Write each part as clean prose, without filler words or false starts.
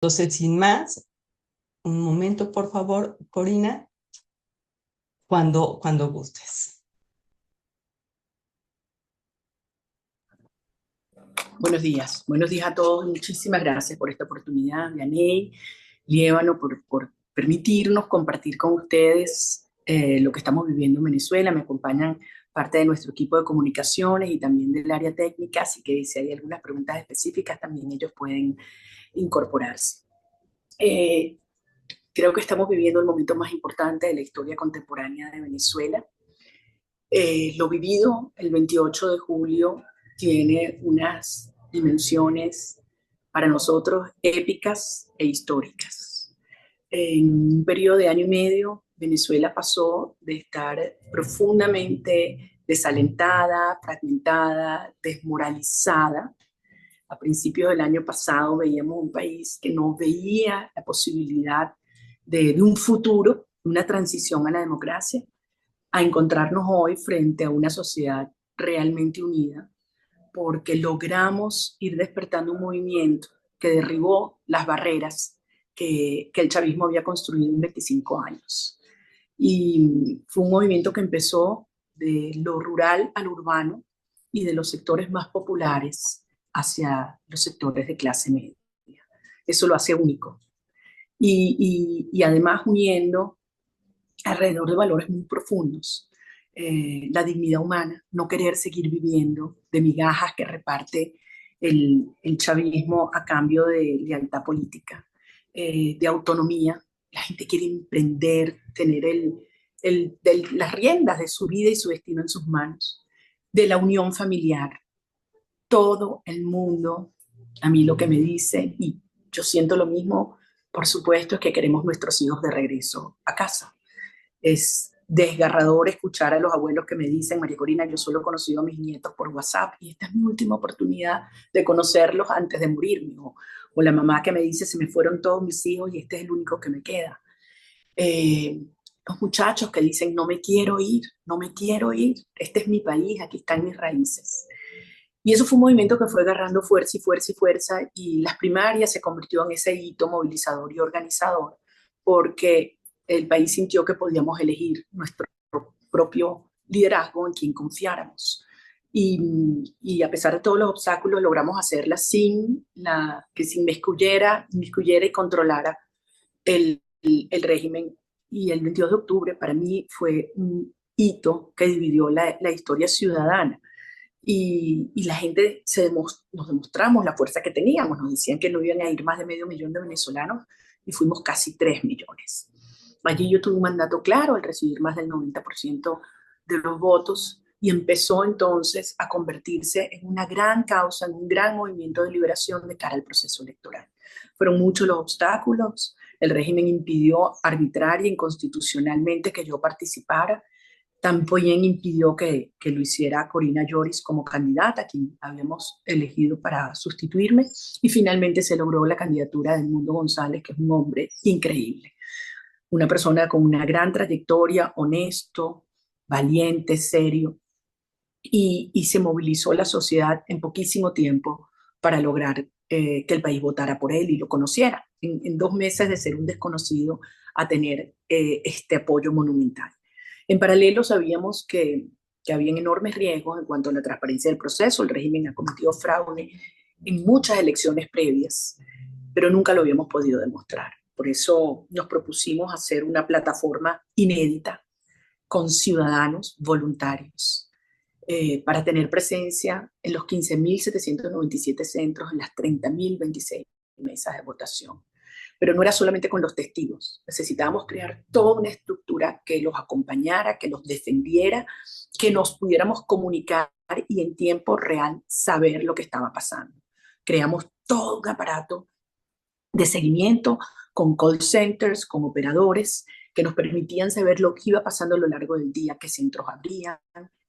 Entonces, sin más, un momento, por favor, Corina, cuando gustes. Buenos días a todos. Muchísimas gracias por esta oportunidad, Vianey, Liévano, por permitirnos compartir con ustedes lo que estamos viviendo en Venezuela. Me acompañan parte de nuestro equipo de comunicaciones y también del área técnica, así que si hay algunas preguntas específicas también ellos pueden incorporarse. Eh, Creo que estamos viviendo el momento más importante de la historia contemporánea de Venezuela. Lo vivido el 28 de julio tiene unas dimensiones para nosotros épicas e históricas. En un periodo de año y medio, Venezuela pasó de estar profundamente desalentada, fragmentada, desmoralizada. A principios del año pasado veíamos un país que no veía la posibilidad de un futuro, una transición a la democracia, a encontrarnos hoy frente a una sociedad realmente unida, porque logramos ir despertando un movimiento que derribó las barreras que el chavismo había construido en 25 años. Y fue un movimiento que empezó de lo rural al urbano y de los sectores más populares hacia los sectores de clase media. Eso lo hace único. Y además uniendo alrededor de valores muy profundos. La dignidad humana, no querer seguir viviendo de migajas que reparte el chavismo a cambio de lealtad política, de autonomía. La gente quiere emprender, tener las riendas de su vida y su destino en sus manos, de la unión familiar. Todo el mundo, a mí lo que me dice, y yo siento lo mismo, por supuesto, es que queremos nuestros hijos de regreso a casa. Es desgarrador escuchar a los abuelos que me dicen: María Corina, yo solo he conocido a mis nietos por WhatsApp y esta es mi última oportunidad de conocerlos antes de morirme. O la mamá que me dice: se me fueron todos mis hijos y este es el único que me queda. Eh, los muchachos que dicen: no me quiero ir, no me quiero ir, este es mi país, aquí están mis raíces. Y eso fue un movimiento que fue agarrando fuerza y fuerza y fuerza, y las primarias se convirtió en ese hito movilizador y organizador, porque el país sintió que podíamos elegir nuestro propio liderazgo en quien confiáramos. Y a pesar de todos los obstáculos, logramos hacerla que se inmiscuyera y controlara el régimen. Y el 22 de octubre para mí fue un hito que dividió la historia ciudadana y la gente nos demostramos la fuerza que teníamos. Nos decían que no iban a ir más de 500.000 de venezolanos y fuimos casi 3 millones. Allí yo tuve un mandato claro al recibir más del 90% de los votos y empezó entonces a convertirse en una gran causa, en un gran movimiento de liberación de cara al proceso electoral. Fueron muchos los obstáculos, el régimen impidió arbitraria e inconstitucionalmente que yo participara, también impidió que lo hiciera Corina Lloris como candidata, quien habíamos elegido para sustituirme, y finalmente se logró la candidatura de Edmundo González, que es un hombre increíble, una persona con una gran trayectoria, honesto, valiente, serio, y se movilizó la sociedad en poquísimo tiempo para lograr que el país votara por él y lo conociera, en 2 meses de ser un desconocido a tener este apoyo monumental. En paralelo sabíamos que habían enormes riesgos en cuanto a la transparencia del proceso. El régimen ha cometido fraude en muchas elecciones previas, pero nunca lo habíamos podido demostrar. Por eso nos propusimos hacer una plataforma inédita con ciudadanos voluntarios para tener presencia en los 15.797 centros, en las 30.026 mesas de votación. Pero no era solamente con los testigos, necesitábamos crear toda una estructura que los acompañara, que los defendiera, que nos pudiéramos comunicar y en tiempo real saber lo que estaba pasando. Creamos todo un aparato de seguimiento con call centers, con operadores que nos permitían saber lo que iba pasando a lo largo del día, qué centros abrían,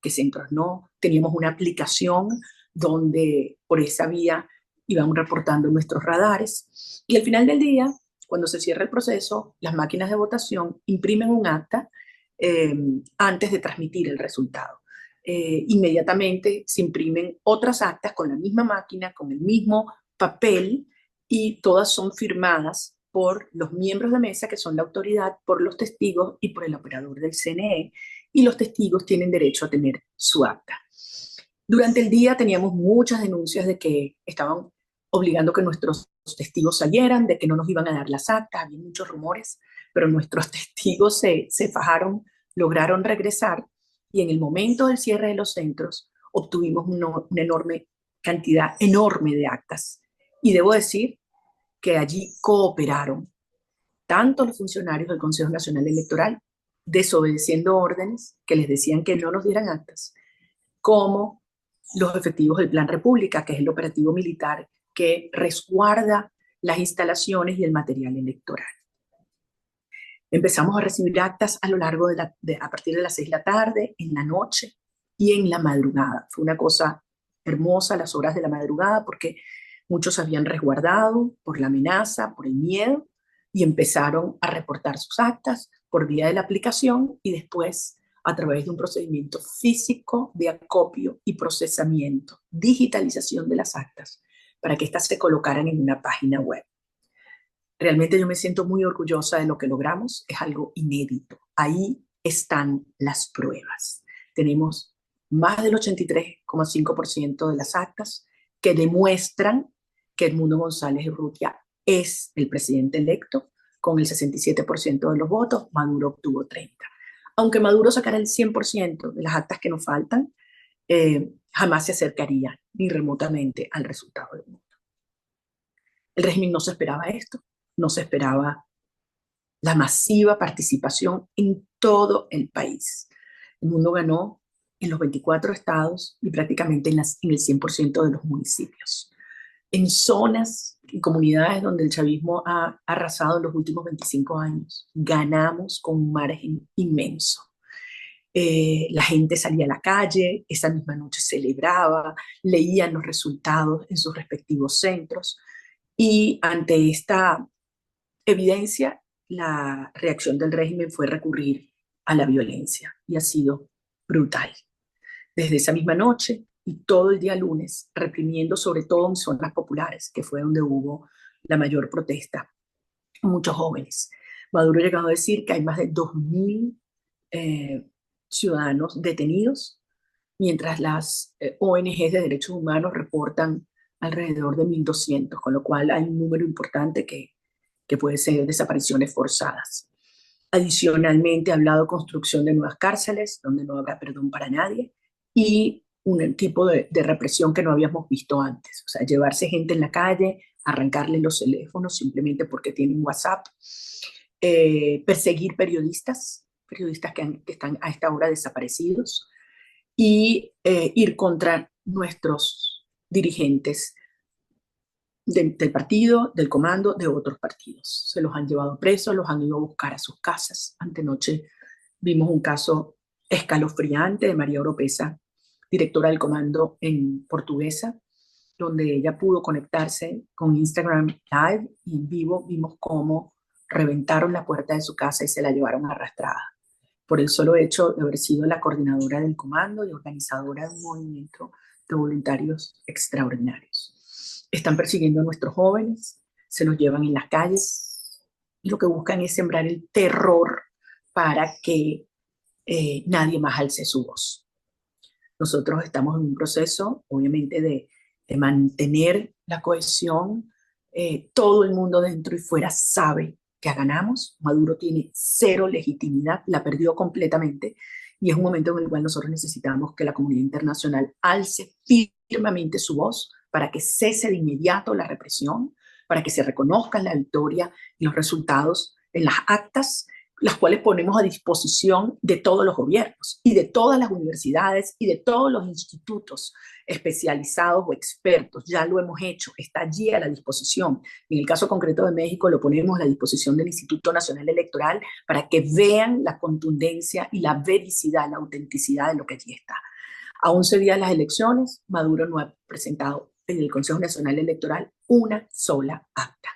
qué centros no. Teníamos una aplicación donde por esa vía iban reportando nuestros radares. Y al final del día, cuando se cierra el proceso, las máquinas de votación imprimen un acta eh, antes de transmitir el resultado. Inmediatamente se imprimen otras actas con la misma máquina, con el mismo papel, y todas son firmadas por los miembros de mesa, que son la autoridad, por los testigos y por el operador del CNE, y los testigos tienen derecho a tener su acta. Durante el día teníamos muchas denuncias de que estaban obligando que nuestros testigos salieran, de que no nos iban a dar las actas, había muchos rumores, pero nuestros testigos se fajaron, lograron regresar, y en el momento del cierre de los centros obtuvimos una enorme cantidad enorme de actas. Y debo decir que allí cooperaron tanto los funcionarios del Consejo Nacional Electoral, desobedeciendo órdenes que les decían que no nos dieran actas, como los efectivos del Plan República, que es el operativo militar que resguarda las instalaciones y el material electoral. Empezamos a recibir actas a lo largo a partir de las 6 de la tarde, en la noche y en la madrugada. Fue una cosa hermosa las horas de la madrugada, porque muchos se habían resguardado por la amenaza, por el miedo, y empezaron a reportar sus actas por vía de la aplicación y después a través de un procedimiento físico de acopio y procesamiento, digitalización de las actas, para que éstas se colocaran en una página web. Realmente yo me siento muy orgullosa de lo que logramos, es algo inédito. Ahí están las pruebas. Tenemos más del 83,5% de las actas que demuestran que Edmundo González Urrutia es el presidente electo, con el 67% de los votos. Maduro obtuvo 30%. Aunque Maduro sacara el 100% de las actas que nos faltan, jamás se acercaría ni remotamente al resultado del mundo. El régimen no se esperaba esto, no se esperaba la masiva participación en todo el país. El mundo ganó en los 24 estados y prácticamente en el 100% de los municipios. En zonas y comunidades donde el chavismo ha arrasado en los últimos 25 años, ganamos con un margen inmenso. La gente salía a la calle, esa misma noche celebraba, leían los resultados en sus respectivos centros, y ante esta evidencia, la reacción del régimen fue recurrir a la violencia, y ha sido brutal. Desde esa misma noche y todo el día lunes, reprimiendo sobre todo en zonas populares, que fue donde hubo la mayor protesta, muchos jóvenes. Maduro ha llegado a decir que hay más de 2.000 ciudadanos detenidos, mientras las ONGs de derechos humanos reportan alrededor de 1.200, con lo cual hay un número importante que puede ser desapariciones forzadas. Adicionalmente, ha hablado de construcción de nuevas cárceles, donde no habrá perdón para nadie, y un tipo de represión que no habíamos visto antes. O sea, llevarse gente en la calle, arrancarle los teléfonos simplemente porque tienen WhatsApp, perseguir periodistas que están a esta hora desaparecidos, y ir contra nuestros dirigentes del partido, del comando, de otros partidos. Se los han llevado presos, los han ido a buscar a sus casas. Antenoche vimos un caso escalofriante de María Oropesa, directora del comando en Portuguesa, donde ella pudo conectarse con Instagram Live, y en vivo vimos cómo reventaron la puerta de su casa y se la llevaron arrastrada, por el solo hecho de haber sido la coordinadora del comando y organizadora de un movimiento de voluntarios extraordinarios. Están persiguiendo a nuestros jóvenes, se los llevan en las calles, y lo que buscan es sembrar el terror para que nadie más alce su voz. Nosotros estamos en un proceso, obviamente, de mantener la cohesión. Todo el mundo dentro y fuera sabe que ganamos. Maduro tiene cero legitimidad, la perdió completamente, y es un momento en el cual nosotros necesitamos que la comunidad internacional alce firmemente su voz para que cese de inmediato la represión, para que se reconozca la victoria y los resultados en las actas, las cuales ponemos a disposición de todos los gobiernos y de todas las universidades y de todos los institutos especializados o expertos. Ya lo hemos hecho, está allí a la disposición. En el caso concreto de México lo ponemos a la disposición del Instituto Nacional Electoral para que vean la contundencia y la vericidad, la autenticidad de lo que allí está. A 11 días de las elecciones, Maduro no ha presentado en el Consejo Nacional Electoral una sola acta.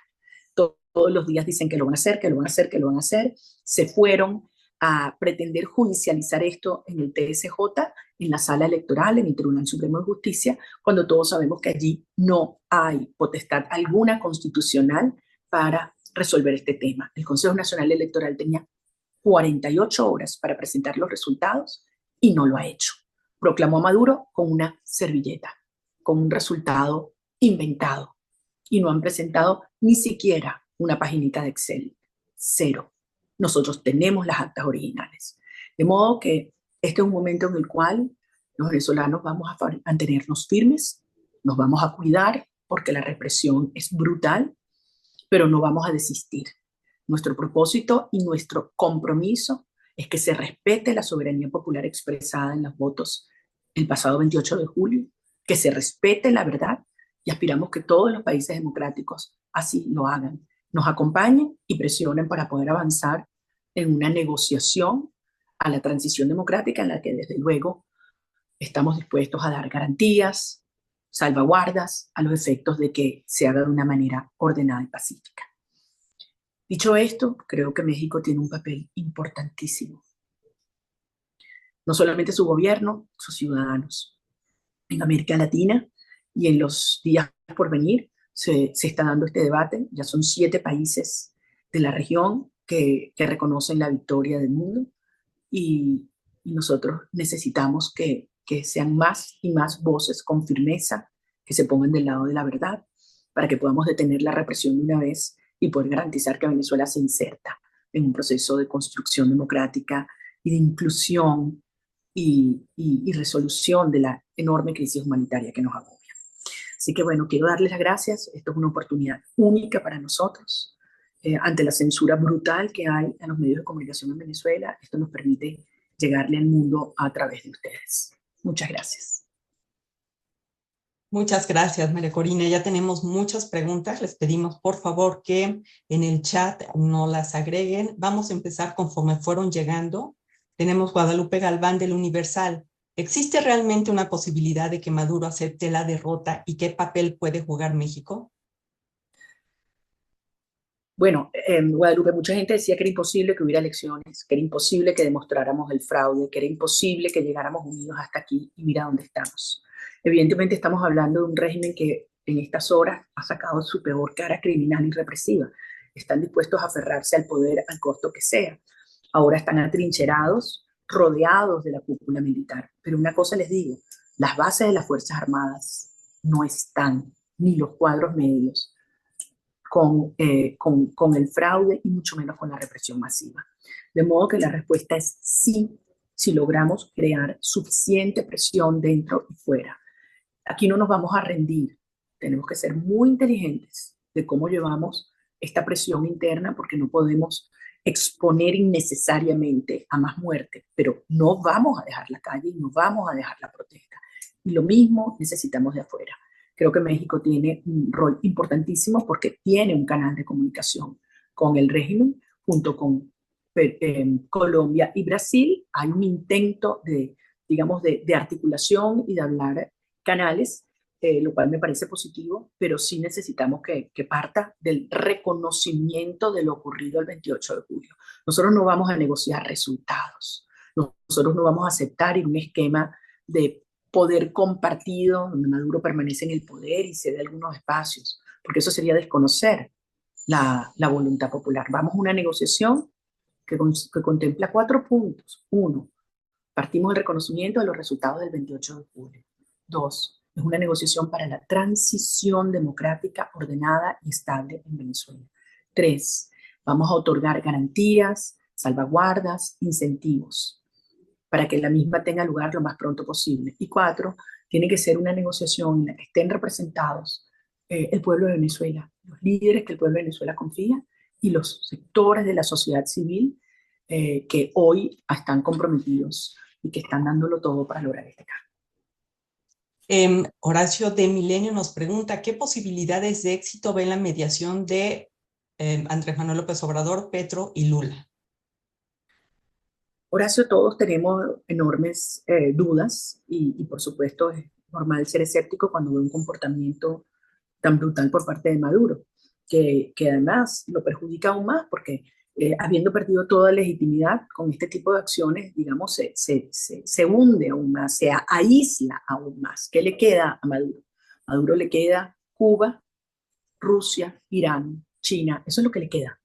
Todos los días dicen que lo van a hacer, que lo van a hacer, que lo van a hacer. Se fueron a pretender judicializar esto en el TSJ, en la sala electoral, en el Tribunal Supremo de Justicia, cuando todos sabemos que allí no hay potestad alguna constitucional para resolver este tema. El Consejo Nacional Electoral tenía 48 horas para presentar los resultados y no lo ha hecho. Proclamó a Maduro con una servilleta, con un resultado inventado, y no han presentado ni siquiera una paginita de Excel. Cero. Nosotros tenemos las actas originales. De modo que este es un momento en el cual los venezolanos vamos a mantenernos firmes, nos vamos a cuidar porque la represión es brutal, pero no vamos a desistir. Nuestro propósito y nuestro compromiso es que se respete la soberanía popular expresada en los votos el pasado 28 de julio, que se respete la verdad, y aspiramos que todos los países democráticos así lo hagan, nos acompañen y presionen para poder avanzar en una negociación a la transición democrática en la que desde luego estamos dispuestos a dar garantías, salvaguardas a los efectos de que se haga de una manera ordenada y pacífica. Dicho esto, creo que México tiene un papel importantísimo. No solamente su gobierno, sus ciudadanos. En América Latina y en los días por venir se está dando este debate. Ya son 7 países de la región que reconocen la victoria del mundo, y nosotros necesitamos que sean más y más voces con firmeza, que se pongan del lado de la verdad, para que podamos detener la represión de una vez y poder garantizar que Venezuela se inserta en un proceso de construcción democrática y de inclusión y resolución de la enorme crisis humanitaria que nos agobia. Así que bueno, quiero darles las gracias. Esto es una oportunidad única para nosotros. Ante la censura brutal que hay en los medios de comunicación en Venezuela, esto nos permite llegarle al mundo a través de ustedes. Muchas gracias. Muchas gracias, María Corina. Ya tenemos muchas preguntas. Les pedimos, por favor, que en el chat no las agreguen. Vamos a empezar conforme fueron llegando. Tenemos Guadalupe Galván del Universal. ¿Existe realmente una posibilidad de que Maduro acepte la derrota y qué papel puede jugar México? Bueno, en Guadalupe mucha gente decía que era imposible que hubiera elecciones, que era imposible que demostráramos el fraude, que era imposible que llegáramos unidos hasta aquí, y mira dónde estamos. Evidentemente estamos hablando de un régimen que en estas horas ha sacado su peor cara criminal y represiva. Están dispuestos a aferrarse al poder al costo que sea. Ahora están atrincherados, rodeados de la cúpula militar. Pero una cosa les digo, las bases de las Fuerzas Armadas no están, ni los cuadros medios, con el fraude y mucho menos con la represión masiva. De modo que la respuesta es sí, si logramos crear suficiente presión dentro y fuera. Aquí no nos vamos a rendir, tenemos que ser muy inteligentes de cómo llevamos esta presión interna, porque no podemos exponer innecesariamente a más muerte, pero no vamos a dejar la calle y no vamos a dejar la protesta. Y lo mismo necesitamos de afuera. Creo que México tiene un rol importantísimo porque tiene un canal de comunicación con el régimen, junto con Colombia y Brasil. Hay un intento de, digamos, de articulación y de hablar canales, lo cual me parece positivo, pero sí necesitamos que parta del reconocimiento de lo ocurrido el 28 de julio. Nosotros no vamos a negociar resultados, nosotros no vamos a aceptar un esquema de poder compartido donde Maduro permanece en el poder y cede algunos espacios, porque eso sería desconocer la voluntad popular. Vamos a una negociación que contempla 4 puntos. 1, partimos del reconocimiento de los resultados del 28 de julio. 2, es una negociación para la transición democrática ordenada y estable en Venezuela. 3, vamos a otorgar garantías, salvaguardas, incentivos para que la misma tenga lugar lo más pronto posible. Y 4, tiene que ser una negociación en la que estén representados el pueblo de Venezuela, los líderes que el pueblo de Venezuela confía y los sectores de la sociedad civil que hoy están comprometidos y que están dándolo todo para lograr este cambio. Horacio de Milenio nos pregunta, ¿qué posibilidades de éxito ve en la mediación de Andrés Manuel López Obrador, Petro y Lula? Horacio, todos tenemos enormes dudas y por supuesto es normal ser escéptico cuando ve un comportamiento tan brutal por parte de Maduro, que además lo perjudica aún más porque habiendo perdido toda legitimidad con este tipo de acciones, digamos, se hunde aún más, se aísla aún más. ¿Qué le queda a Maduro? A Maduro le queda Cuba, Rusia, Irán, China, eso es lo que le queda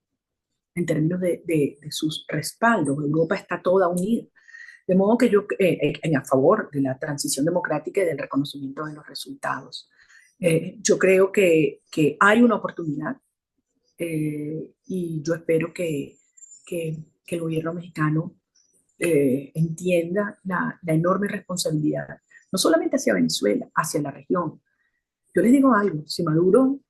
en términos de sus respaldos. Europa está toda unida. De modo que yo, a favor de la transición democrática y del reconocimiento de los resultados, yo creo que hay una oportunidad y yo espero que el gobierno mexicano entienda la enorme responsabilidad, no solamente hacia Venezuela, hacia la región. Yo les digo algo, si Maduro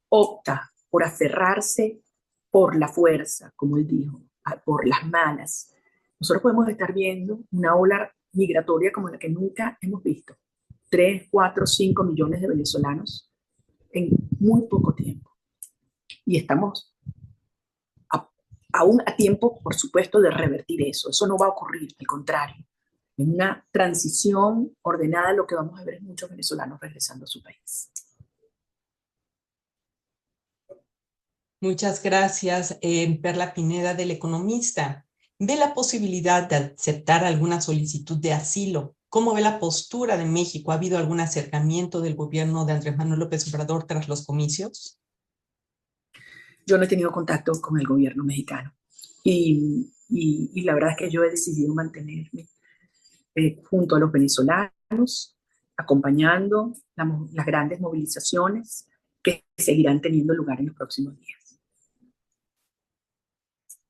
opta por aferrarse por la fuerza, como él dijo, por las malas, nosotros podemos estar viendo una ola migratoria como la que nunca hemos visto. 3, 4, 5 millones de venezolanos en muy poco tiempo. Y estamos aún a tiempo, por supuesto, de revertir eso. Eso no va a ocurrir, al contrario. En una transición ordenada, lo que vamos a ver es muchos venezolanos regresando a su país. Muchas gracias, Perla Pineda, del Economista. ¿Ve la posibilidad de aceptar alguna solicitud de asilo? ¿Cómo ve la postura de México? ¿Ha habido algún acercamiento del gobierno de Andrés Manuel López Obrador tras los comicios? Yo no he tenido contacto con el gobierno mexicano y la verdad es que yo he decidido mantenerme junto a los venezolanos, acompañando las grandes movilizaciones que seguirán teniendo lugar en los próximos días.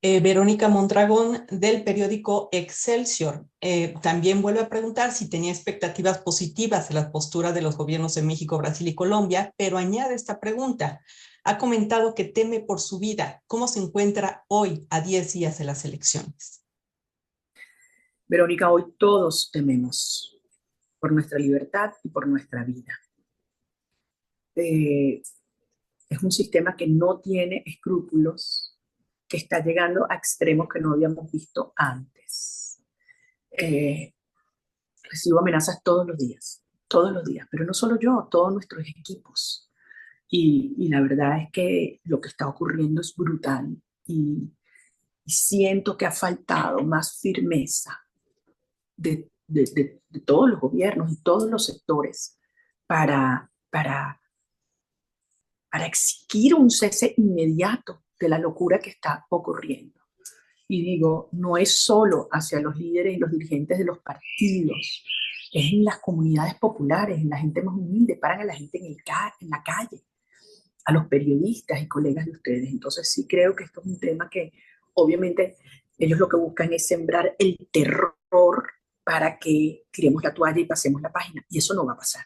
Verónica Mondragón, del periódico Excelsior, también vuelve a preguntar si tenía expectativas positivas de la postura de los gobiernos de México, Brasil y Colombia, pero añade esta pregunta. Ha comentado que teme por su vida. ¿Cómo se encuentra hoy, a 10 días de las elecciones? Verónica, hoy todos tememos por nuestra libertad y por nuestra vida. Es un sistema que no tiene escrúpulos, que está llegando a extremos que no habíamos visto antes. Recibo amenazas todos los días, pero no solo yo, todos nuestros equipos. Y la verdad es que lo que está ocurriendo es brutal y siento que ha faltado más firmeza de todos los gobiernos y todos los sectores para exigir un cese inmediato de la locura que está ocurriendo. Y digo, no es solo hacia los líderes y los dirigentes de los partidos, es en las comunidades populares, en la gente más humilde, paran a la gente en la calle, a los periodistas y colegas de ustedes. Entonces sí creo que esto es un tema que obviamente ellos lo que buscan es sembrar el terror para que tiremos la toalla y pasemos la página. Y eso no va a pasar.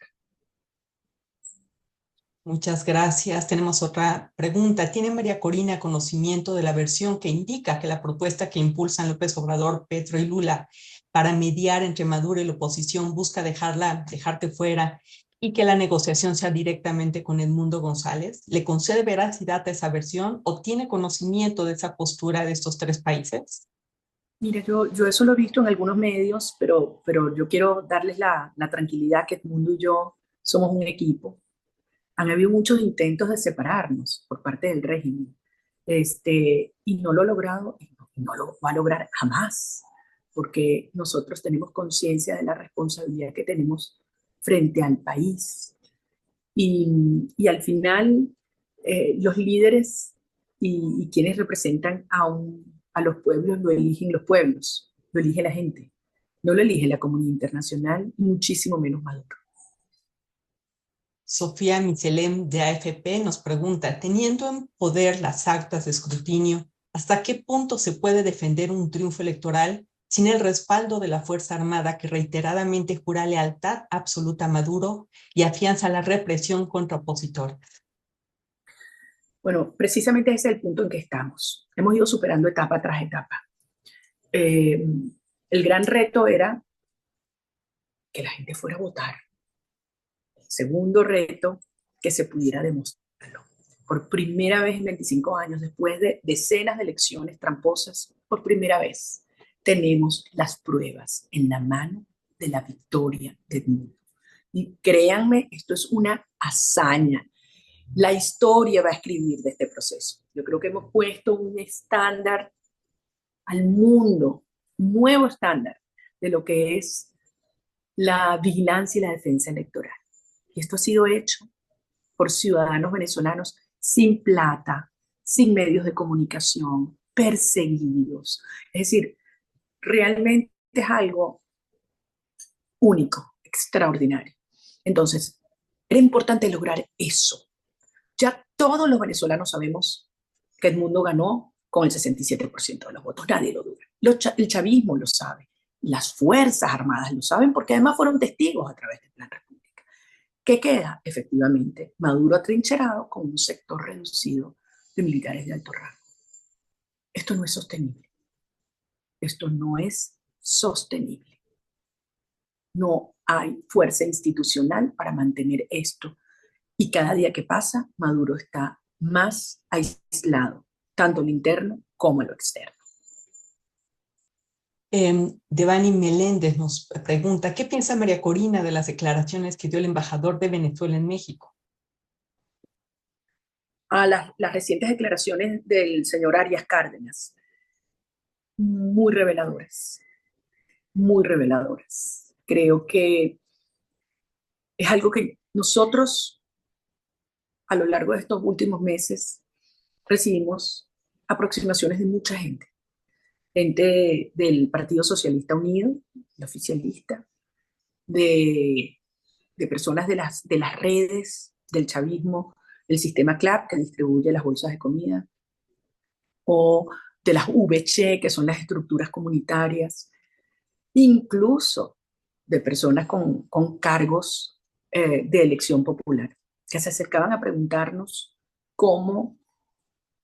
Muchas gracias. Tenemos otra pregunta. ¿Tiene María Corina conocimiento de la versión que indica que la propuesta que impulsan López Obrador, Petro y Lula para mediar entre Maduro y la oposición busca dejarte fuera y que la negociación sea directamente con Edmundo González? ¿Le concede veracidad a esa versión o tiene conocimiento de esa postura de estos tres países? Mira, yo eso lo he visto en algunos medios, pero yo quiero darles la tranquilidad que Edmundo y yo somos un equipo. Han habido muchos intentos de separarnos por parte del régimen, y no lo ha logrado y no lo va a lograr jamás, porque nosotros tenemos conciencia de la responsabilidad que tenemos frente al país. Y al final, los líderes y quienes representan a los pueblos lo eligen los pueblos, lo elige la gente, no lo elige la comunidad internacional, muchísimo menos Maduro. Sofía Michelem, de AFP, nos pregunta, teniendo en poder las actas de escrutinio, ¿hasta qué punto se puede defender un triunfo electoral sin el respaldo de la Fuerza Armada que reiteradamente jura lealtad absoluta a Maduro y afianza la represión contra opositores? Bueno, precisamente ese es el punto en que estamos. Hemos ido superando etapa tras etapa. El gran reto era que la gente fuera a votar. El segundo reto, que se pudiera demostrarlo. Por primera vez en 25 años, después de decenas de elecciones tramposas, por primera vez tenemos las pruebas en la mano de la victoria del mundo. Y créanme, esto es una hazaña. La historia va a escribir de este proceso. Yo creo que hemos puesto un estándar al mundo, un nuevo estándar de lo que es la vigilancia y la defensa electoral. Y esto ha sido hecho por ciudadanos venezolanos sin plata, sin medios de comunicación, perseguidos. Es decir, realmente es algo único, extraordinario. Entonces, era importante lograr eso. Ya todos los venezolanos sabemos que Edmundo ganó con el 67% de los votos, nadie lo duda. El chavismo lo sabe, las Fuerzas Armadas lo saben porque además fueron testigos a través del Plan República. ¿Qué queda? Efectivamente, Maduro atrincherado con un sector reducido de militares de alto rango. Esto no es sostenible. Esto no es sostenible. No hay fuerza institucional para mantener esto. Y cada día que pasa, Maduro está más aislado, tanto lo interno como lo externo. Devani Meléndez nos pregunta, ¿qué piensa María Corina de las declaraciones que dio el embajador de Venezuela en México? A las recientes declaraciones del señor Arias Cárdenas, muy reveladoras, muy reveladoras. Creo que es algo que nosotros a lo largo de estos últimos meses recibimos aproximaciones de mucha gente del Partido Socialista Unido, el oficialista, de, de personas de las redes del chavismo, el sistema CLAP que distribuye las bolsas de comida, o de las VC, que son las estructuras comunitarias, incluso de personas con cargos de elección popular, que se acercaban a preguntarnos cómo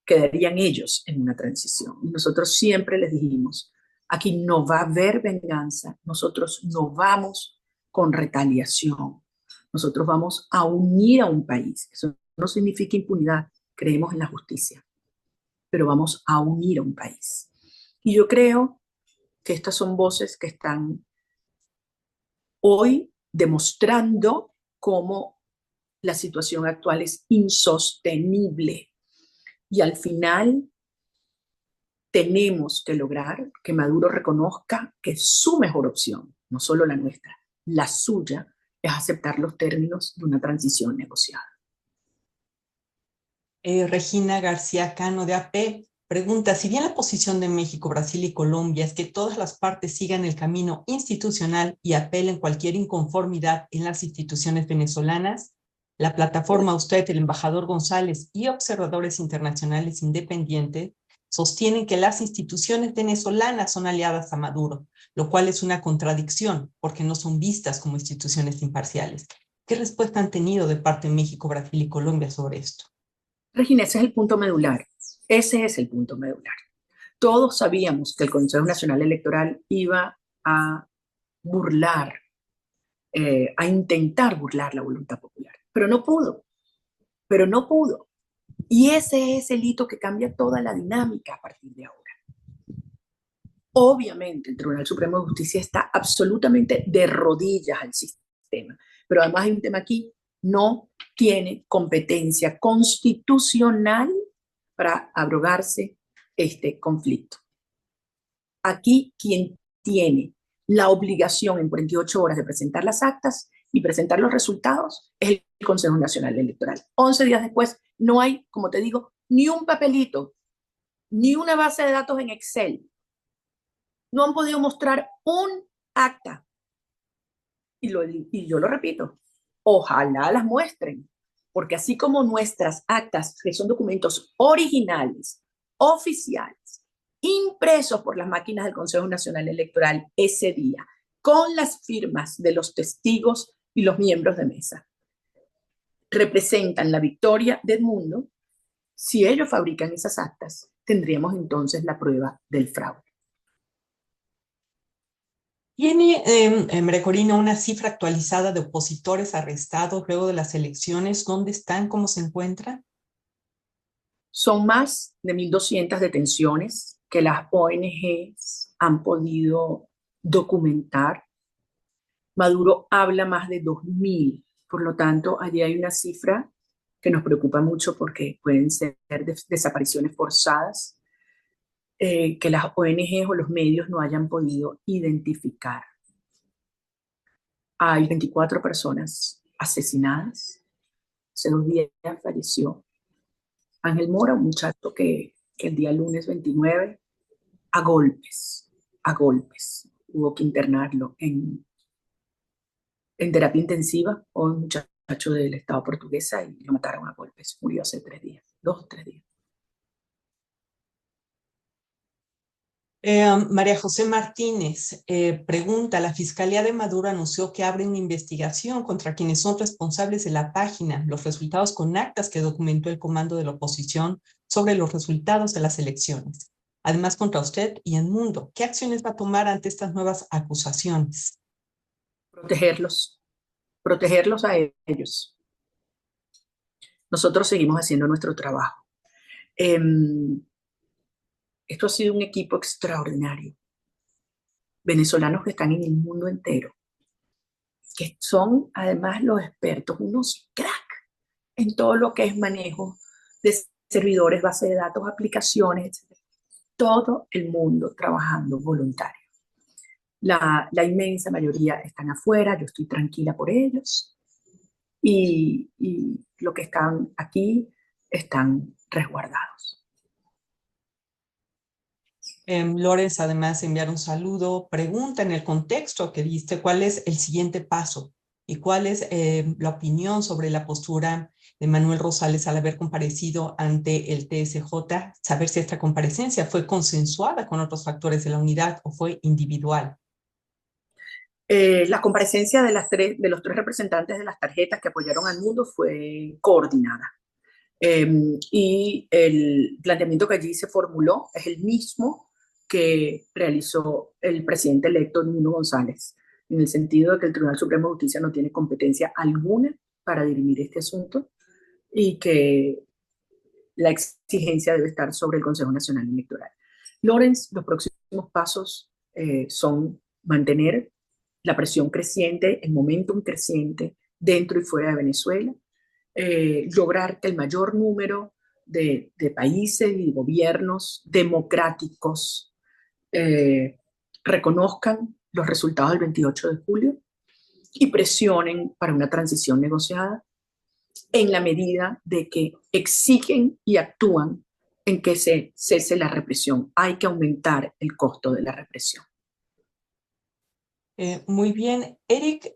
quedarían ellos en una transición. Y nosotros siempre les dijimos, aquí no va a haber venganza, nosotros no vamos con retaliación, nosotros vamos a unir a un país. Eso no significa impunidad, creemos en la justicia, pero vamos a unir a un país. Y yo creo que estas son voces que están hoy demostrando cómo la situación actual es insostenible. Y al final tenemos que lograr que Maduro reconozca que su mejor opción, no solo la nuestra, la suya, es aceptar los términos de una transición negociada. Regina García Cano de AP pregunta, si bien la posición de México, Brasil y Colombia es que todas las partes sigan el camino institucional y apelen cualquier inconformidad en las instituciones venezolanas, la plataforma Usted, el embajador González y observadores internacionales independientes sostienen que las instituciones venezolanas son aliadas a Maduro, lo cual es una contradicción porque no son vistas como instituciones imparciales. ¿Qué respuesta han tenido de parte de México, Brasil y Colombia sobre esto? Regina, ese es el punto medular. Ese es el punto medular. Todos sabíamos que el Consejo Nacional Electoral iba a burlar, a intentar burlar la voluntad popular, pero no pudo, pero no pudo. Y ese es el hito que cambia toda la dinámica a partir de ahora. Obviamente, el Tribunal Supremo de Justicia está absolutamente de rodillas al sistema, pero además hay un tema aquí, no tiene competencia constitucional para abrogarse este conflicto. Aquí quien tiene la obligación en 48 horas de presentar las actas y presentar los resultados es el Consejo Nacional Electoral. 11 días después no hay, como te digo, ni un papelito, ni una base de datos en Excel. No han podido mostrar un acta. Y yo lo repito, ojalá las muestren, porque así como nuestras actas, que son documentos originales, oficiales, impresos por las máquinas del Consejo Nacional Electoral ese día, con las firmas de los testigos y los miembros de mesa, representan la victoria del mundo. Si ellos fabrican esas actas, tendríamos entonces la prueba del fraude. ¿Tiene, María Corina, una cifra actualizada de opositores arrestados luego de las elecciones? ¿Dónde están? ¿Cómo se encuentran? Son más de 1.200 detenciones que las ONGs han podido documentar. Maduro habla más de 2.000, por lo tanto, allí hay una cifra que nos preocupa mucho porque pueden ser desapariciones forzadas que las ONG o los medios no hayan podido identificar. Hay 24 personas asesinadas. Hace 2 días falleció Ángel Mora, un muchacho que el día lunes 29, a golpes, hubo que internarlo en terapia intensiva, o un muchacho del Estado portuguesa, y lo mataron a golpes. Murió hace 3 días, 2 o 3 días. María José Martínez pregunta, la Fiscalía de Maduro anunció que abre una investigación contra quienes son responsables de la página, los resultados con actas que documentó el comando de la oposición sobre los resultados de las elecciones. Además, contra usted y el mundo, ¿qué acciones va a tomar ante estas nuevas acusaciones? Protegerlos a ellos. Nosotros seguimos haciendo nuestro trabajo. Esto ha sido un equipo extraordinario. Venezolanos que están en el mundo entero, que son además los expertos, unos crack en todo lo que es manejo de servidores, base de datos, aplicaciones, etc. Todo el mundo trabajando voluntario. La inmensa mayoría están afuera, yo estoy tranquila por ellos, y los que están aquí están resguardados. Lorenz, además, enviar un saludo, pregunta en el contexto que diste, ¿cuál es el siguiente paso? ¿Y cuál es la opinión sobre la postura de Manuel Rosales al haber comparecido ante el TSJ? Saber si esta comparecencia fue consensuada con otros factores de la unidad o fue individual. La comparecencia de los 3 representantes de las tarjetas que apoyaron al mundo fue coordinada. Y el planteamiento que allí se formuló es el mismo que realizó el presidente electo Nuno González, en el sentido de que el Tribunal Supremo de Justicia no tiene competencia alguna para dirimir este asunto y que la exigencia debe estar sobre el Consejo Nacional Electoral. Lorenz, los próximos pasos son mantener la presión creciente, el momentum creciente dentro y fuera de Venezuela, lograr que el mayor número de países y gobiernos democráticos reconozcan los resultados del 28 de julio y presionen para una transición negociada en la medida de que exigen y actúan en que se cese la represión. Hay que aumentar el costo de la represión. Muy bien. Eric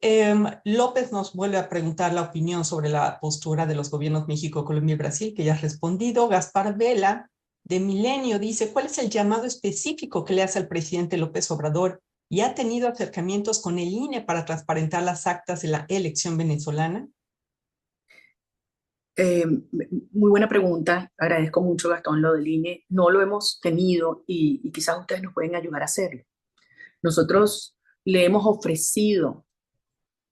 López nos vuelve a preguntar la opinión sobre la postura de los gobiernos México, Colombia y Brasil, que ya has respondido. Gaspar Vela, de Milenio, dice, ¿cuál es el llamado específico que le hace al presidente López Obrador y ha tenido acercamientos con el INE para transparentar las actas de la elección venezolana? Muy buena pregunta. Agradezco mucho, Gastón, lo del INE. No lo hemos tenido y quizás ustedes nos pueden ayudar a hacerlo. Nosotros le hemos ofrecido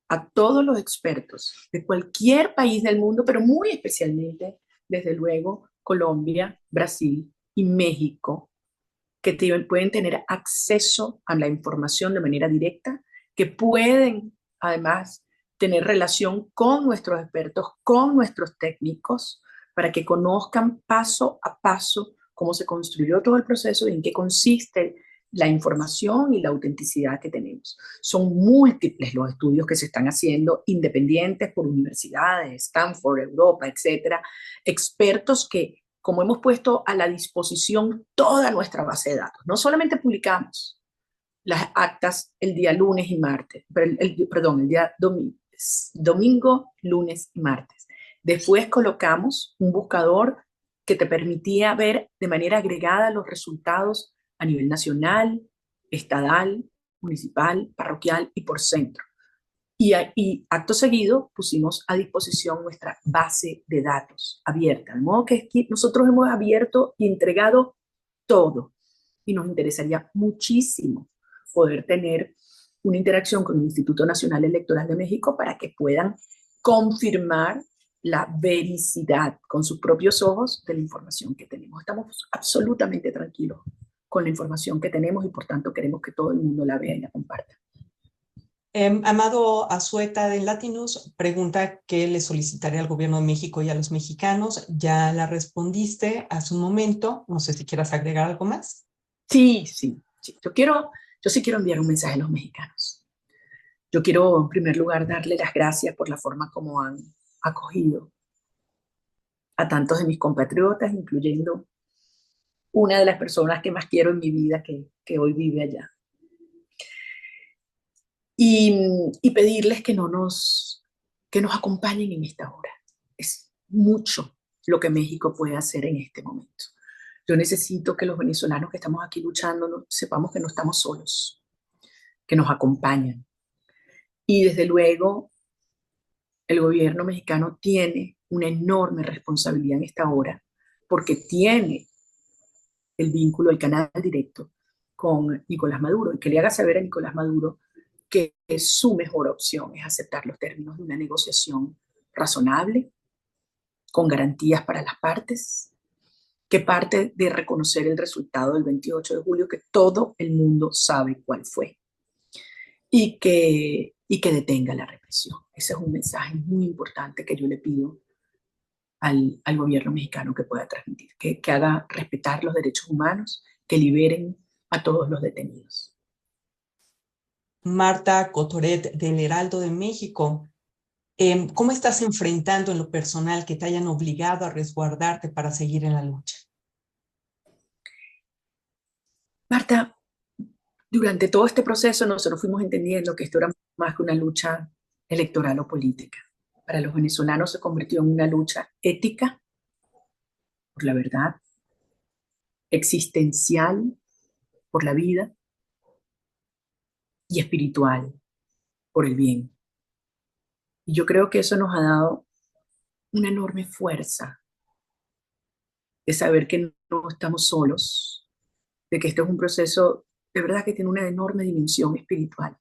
a todos los expertos de cualquier país del mundo, pero muy especialmente, desde luego, Colombia, Brasil y México, que pueden tener acceso a la información de manera directa, que pueden además tener relación con nuestros expertos, con nuestros técnicos, para que conozcan paso a paso cómo se construyó todo el proceso y en qué consiste la información y la autenticidad que tenemos. Son múltiples los estudios que se están haciendo, independientes por universidades, Stanford, Europa, etcétera, expertos que, como hemos puesto a la disposición toda nuestra base de datos, no solamente publicamos las actas el día lunes y martes, perdón, el día domingo, lunes y martes. Después colocamos un buscador que te permitía ver de manera agregada los resultados a nivel nacional, estadal, municipal, parroquial y por centro. Y acto seguido pusimos a disposición nuestra base de datos abierta, de modo que nosotros hemos abierto y entregado todo. Y nos interesaría muchísimo poder tener una interacción con el Instituto Nacional Electoral de México para que puedan confirmar la vericidad con sus propios ojos de la información que tenemos. Estamos absolutamente tranquilos con la información que tenemos y por tanto queremos que todo el mundo la vea y la comparta. Amado Azueta de Latinus pregunta qué le solicitaría al gobierno de México y a los mexicanos. Ya la respondiste hace un momento. No sé si quieras agregar algo más. Sí, sí, sí. Yo sí quiero enviar un mensaje a los mexicanos. Yo quiero, en primer lugar, darle las gracias por la forma como han acogido a tantos de mis compatriotas, incluyendo una de las personas que más quiero en mi vida que hoy vive allá. Y pedirles que nos acompañen en esta hora. Es mucho lo que México puede hacer en este momento. Yo necesito que los venezolanos que estamos aquí luchando sepamos que no estamos solos, que nos acompañan. Y desde luego, el gobierno mexicano tiene una enorme responsabilidad en esta hora porque tiene el vínculo, el canal directo con Nicolás Maduro y que le haga saber a Nicolás Maduro que su mejor opción es aceptar los términos de una negociación razonable, con garantías para las partes, que parte de reconocer el resultado del 28 de julio, que todo el mundo sabe cuál fue, y que detenga la represión. Ese es un mensaje muy importante que yo le pido al gobierno mexicano que pueda transmitir, que haga respetar los derechos humanos, que liberen a todos los detenidos. Marta Cotoret del Heraldo de México. ¿Cómo estás enfrentando en lo personal que te hayan obligado a resguardarte para seguir en la lucha? Marta, durante todo este proceso nosotros fuimos entendiendo que esto era más que una lucha electoral o política. Para los venezolanos se convirtió en una lucha ética por la verdad, existencial por la vida y espiritual por el bien. Y yo creo que eso nos ha dado una enorme fuerza de saber que no estamos solos, de que esto es un proceso de verdad que tiene una enorme dimensión espiritual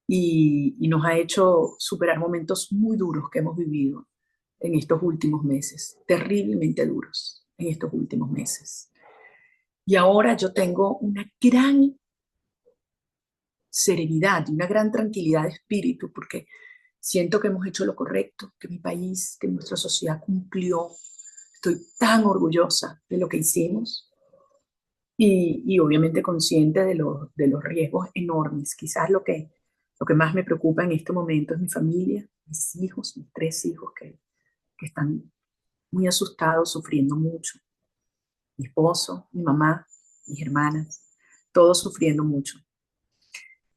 y nos ha hecho superar momentos muy duros que hemos vivido en estos últimos meses, terriblemente duros en estos últimos meses. Y ahora yo tengo una gran serenidad y una gran tranquilidad de espíritu porque siento que hemos hecho lo correcto, que mi país, que nuestra sociedad cumplió. Estoy tan orgullosa de lo que hicimos y obviamente consciente de los riesgos enormes. Quizás lo que más me preocupa en este momento es mi familia, mis hijos, mis 3 hijos que están muy asustados, sufriendo mucho. Mi esposo, mi mamá, mis hermanas, todos sufriendo mucho.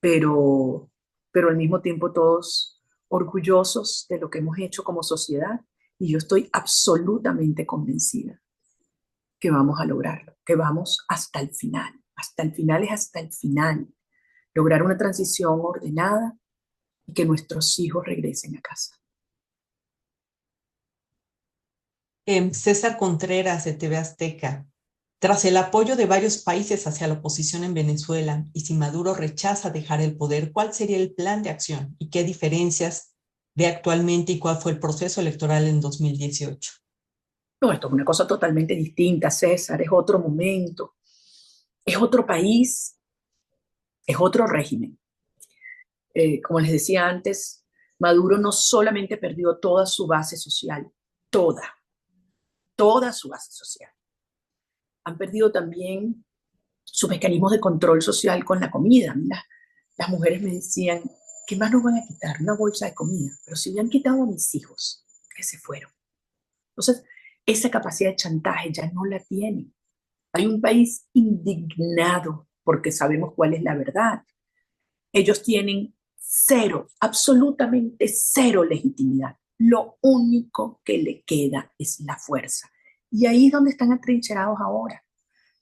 Pero, pero al mismo tiempo todos orgullosos de lo que hemos hecho como sociedad y yo estoy absolutamente convencida que vamos a lograrlo, que vamos hasta el final es hasta el final, lograr una transición ordenada y que nuestros hijos regresen a casa. César Contreras de TV Azteca. Tras el apoyo de varios países hacia la oposición en Venezuela y si Maduro rechaza dejar el poder, ¿cuál sería el plan de acción y qué diferencias ve actualmente y cuál fue el proceso electoral en 2018? No, esto es una cosa totalmente distinta, César, es otro momento, es otro país, es otro régimen. Como les decía antes, Maduro no solamente perdió toda su base social, toda, toda su base social. Han perdido también sus mecanismos de control social con la comida. Las mujeres me decían, ¿qué más nos van a quitar? Una bolsa de comida. Pero si me han quitado a mis hijos, que se fueron. Entonces, esa capacidad de chantaje ya no la tienen. Hay un país indignado porque sabemos cuál es la verdad. Ellos tienen cero, absolutamente cero legitimidad. Lo único que le queda es la fuerza. Y ahí es donde están atrincherados ahora.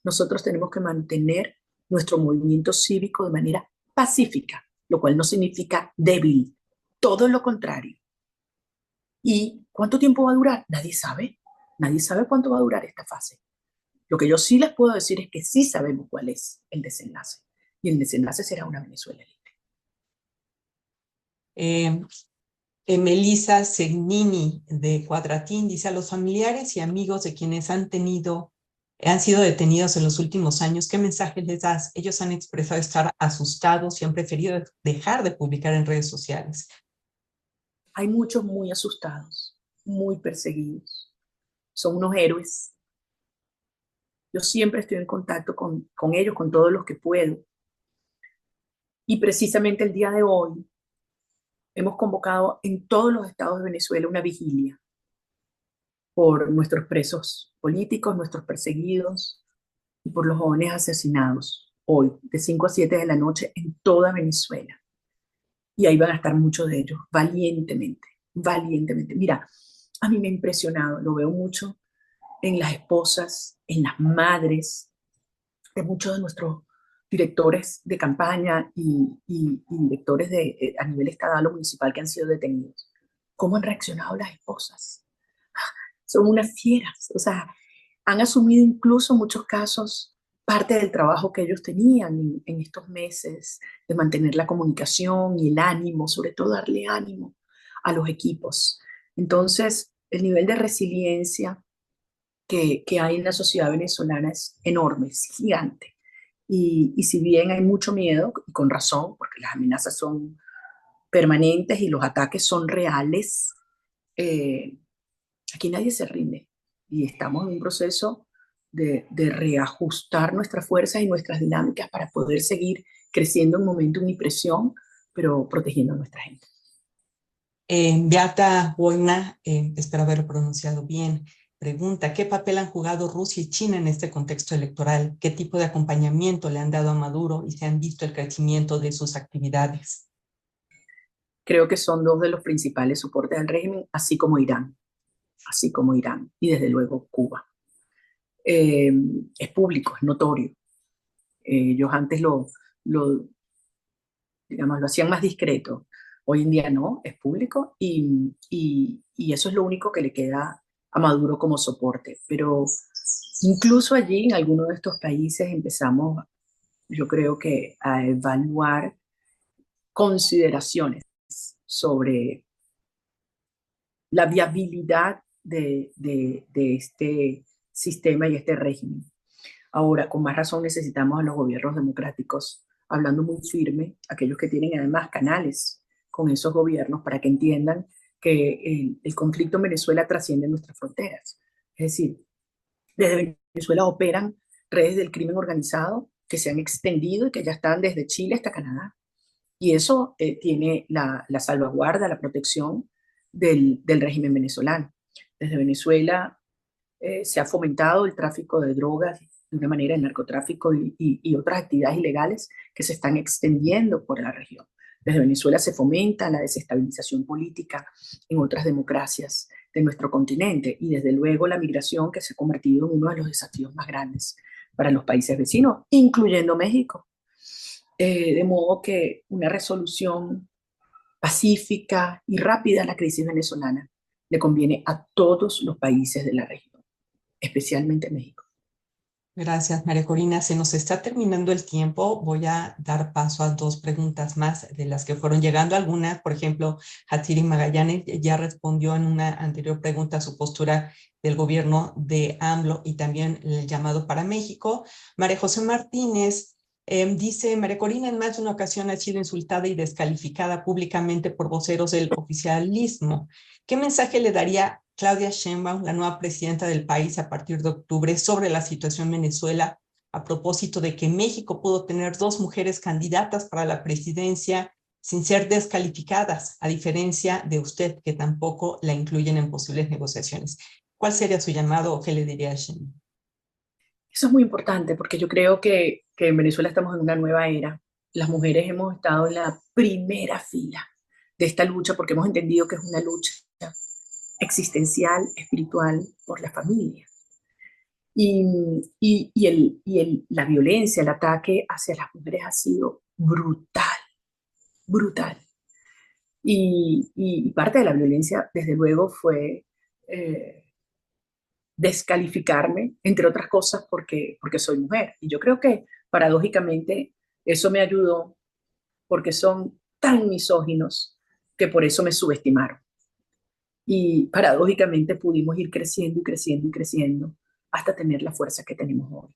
Nosotros tenemos que mantener nuestro movimiento cívico de manera pacífica, lo cual no significa débil, todo lo contrario. ¿Y cuánto tiempo va a durar? Nadie sabe cuánto va a durar esta fase. Lo que yo sí les puedo decir es que sí sabemos cuál es el desenlace. Y el desenlace será una Venezuela libre. Melissa Segnini de Cuadratín dice: a los familiares y amigos de quienes han tenido han sido detenidos en los últimos años. ¿Qué mensaje les das? Ellos han expresado estar asustados y han preferido dejar de publicar en redes sociales. Hay muchos muy asustados, muy perseguidos. Son unos héroes. Yo siempre estoy en contacto con ellos, con todos los que puedo. Y precisamente el día de hoy hemos convocado en todos los estados de Venezuela una vigilia por nuestros presos políticos, nuestros perseguidos y por los jóvenes asesinados hoy, de 5 a 7 de la noche en toda Venezuela. Y ahí van a estar muchos de ellos, valientemente, valientemente. Mira, a mí me ha impresionado, lo veo mucho en las esposas, en las madres, de muchos de nuestros directores de campaña y directores a nivel estatal o municipal que han sido detenidos. ¿Cómo han reaccionado las esposas? Son unas fieras, o sea, han asumido incluso en muchos casos parte del trabajo que ellos tenían en estos meses, de mantener la comunicación y el ánimo, sobre todo darle ánimo a los equipos. Entonces, el nivel de resiliencia que hay en la sociedad venezolana es enorme, es gigante. Y si bien hay mucho miedo, y con razón, porque las amenazas son permanentes y los ataques son reales, eh, aquí nadie se rinde. Y estamos en un proceso de reajustar nuestras fuerzas y nuestras dinámicas para poder seguir creciendo en momentum y presión, pero protegiendo a nuestra gente. Beata Boina, espero haberlo pronunciado bien, pregunta, ¿qué papel han jugado Rusia y China en este contexto electoral? ¿Qué tipo de acompañamiento le han dado a Maduro y se han visto el crecimiento de sus actividades? Creo que son dos de los principales soportes del régimen, así como Irán y desde luego Cuba. Es público, es notorio. Ellos antes lo, digamos, lo hacían más discreto. Hoy en día no, es público y eso es lo único que le queda a Maduro como soporte. Pero incluso allí, en algunos de estos países, empezamos, yo creo que, a evaluar consideraciones sobre la viabilidad de este sistema y este régimen. Ahora, con más razón necesitamos a los gobiernos democráticos hablando muy firme, aquellos que tienen además canales con esos gobiernos para que entiendan que el conflicto en Venezuela trasciende nuestras fronteras. Es decir, desde Venezuela operan redes del crimen organizado que se han extendido y que ya están desde Chile hasta Canadá. Y eso tiene la salvaguarda, la protección del régimen venezolano. Desde Venezuela se ha fomentado el tráfico de drogas de una manera, el narcotráfico y otras actividades ilegales que se están extendiendo por la región. Desde Venezuela se fomenta la desestabilización política en otras democracias de nuestro continente y desde luego la migración que se ha convertido en uno de los desafíos más grandes para los países vecinos, incluyendo México. De modo que una resolución pacífica y rápida a la crisis venezolana le conviene a todos los países de la región, especialmente México. Gracias, María Corina. Se nos está terminando el tiempo. Voy a dar paso a dos preguntas más de las que fueron llegando. Algunas, por ejemplo, Hatsiri Magallanes ya respondió en una anterior pregunta a su postura del gobierno de AMLO y también el llamado para México. María José Martínez dice, María Corina en más de una ocasión ha sido insultada y descalificada públicamente por voceros del oficialismo. ¿Qué mensaje le daría Claudia Sheinbaum, la nueva presidenta del país a partir de octubre, sobre la situación en Venezuela, a propósito de que México pudo tener dos mujeres candidatas para la presidencia sin ser descalificadas, a diferencia de usted, que tampoco la incluyen en posibles negociaciones? ¿Cuál sería su llamado o qué le diría a Sheinbaum? Eso es muy importante porque yo creo que en Venezuela estamos en una nueva era. Las mujeres hemos estado en la primera fila de esta lucha porque hemos entendido que es una lucha existencial, espiritual, por la familia. La violencia, el ataque hacia las mujeres ha sido brutal, brutal. Y parte de la violencia, desde luego, fue descalificarme, entre otras cosas, porque soy mujer. Y yo creo que paradójicamente eso me ayudó porque son tan misóginos que por eso me subestimaron. Y paradójicamente pudimos ir creciendo y creciendo y creciendo hasta tener la fuerza que tenemos hoy.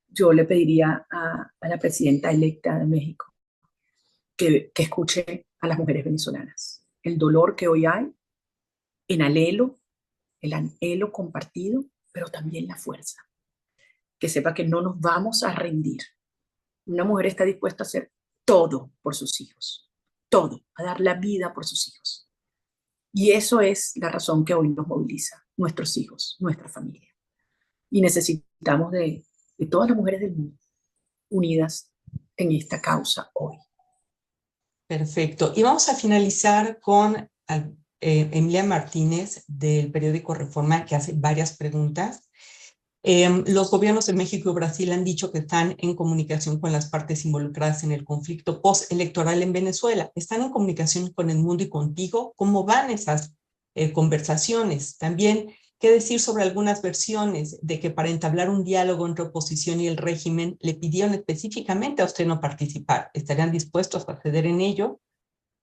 Yo le pediría a la presidenta electa de México que escuche a las mujeres venezolanas. El dolor que hoy hay, el anhelo compartido, pero también la fuerza. Que sepa que no nos vamos a rendir. Una mujer está dispuesta a hacer todo por sus hijos, todo, a dar la vida por sus hijos. Y eso es la razón que hoy nos moviliza, nuestros hijos, nuestra familia. Y necesitamos de todas las mujeres del mundo unidas en esta causa hoy. Perfecto. Y vamos a finalizar con Emilia Martínez del periódico Reforma, que hace varias preguntas. Los gobiernos de México y Brasil han dicho que están en comunicación con las partes involucradas en el conflicto postelectoral en Venezuela. ¿Están en comunicación con el mundo y contigo? ¿Cómo van esas conversaciones? También, ¿qué decir sobre algunas versiones de que para entablar un diálogo entre oposición y el régimen le pidieron específicamente a usted no participar? ¿Estarían dispuestos a ceder en ello?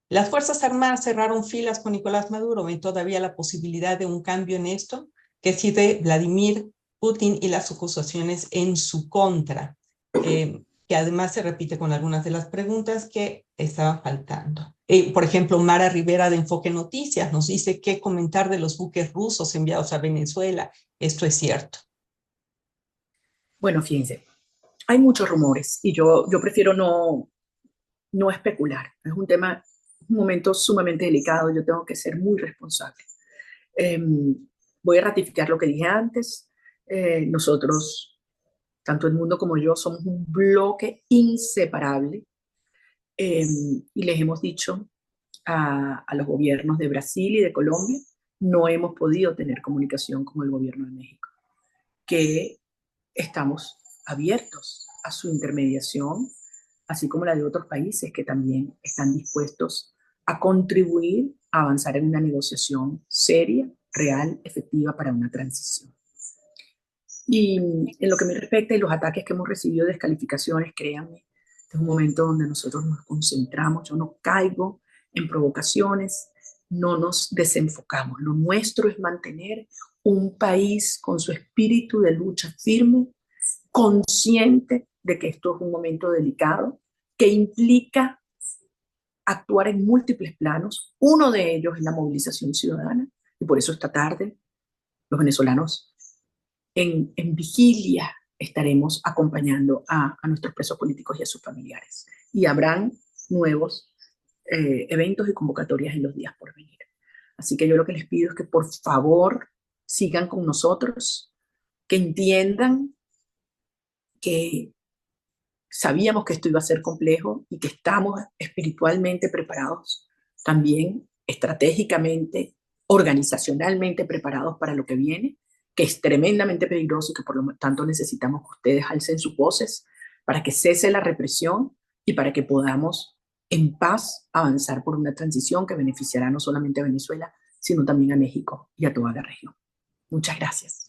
Las Fuerzas Armadas cerraron filas con Nicolás Maduro. ¿Ven todavía la posibilidad de un cambio en esto? ¿Qué decide Vladimir Putin y las acusaciones en su contra? Que además se repite con algunas de las preguntas que estaban faltando. Por ejemplo, Mara Rivera de Enfoque Noticias nos dice qué comentar de los buques rusos enviados a Venezuela. ¿Esto es cierto? Bueno, fíjense, hay muchos rumores y yo prefiero no especular. Es un tema, un momento sumamente delicado, yo tengo que ser muy responsable. Voy a ratificar lo que dije antes. Nosotros, tanto el mundo como yo, somos un bloque inseparable y les hemos dicho a los gobiernos de Brasil y de Colombia, no hemos podido tener comunicación con el gobierno de México, que estamos abiertos a su intermediación, así como la de otros países que también están dispuestos a contribuir a avanzar en una negociación seria, real, efectiva para una transición. Y en lo que me respecta y los ataques que hemos recibido, descalificaciones, créanme, es un momento donde nosotros nos concentramos, yo no caigo en provocaciones, no nos desenfocamos. Lo nuestro es mantener un país con su espíritu de lucha firme, consciente de que esto es un momento delicado, que implica actuar en múltiples planos. Uno de ellos es la movilización ciudadana, y por eso esta tarde los venezolanos en vigilia estaremos acompañando a nuestros presos políticos y a sus familiares. Y habrán nuevos eventos y convocatorias en los días por venir. Así que yo lo que les pido es que por favor sigan con nosotros, que entiendan que sabíamos que esto iba a ser complejo y que estamos espiritualmente preparados, también estratégicamente, organizacionalmente preparados para lo que viene, que es tremendamente peligroso y que por lo tanto necesitamos que ustedes alcen sus voces para que cese la represión y para que podamos en paz avanzar por una transición que beneficiará no solamente a Venezuela, sino también a México y a toda la región. Muchas gracias.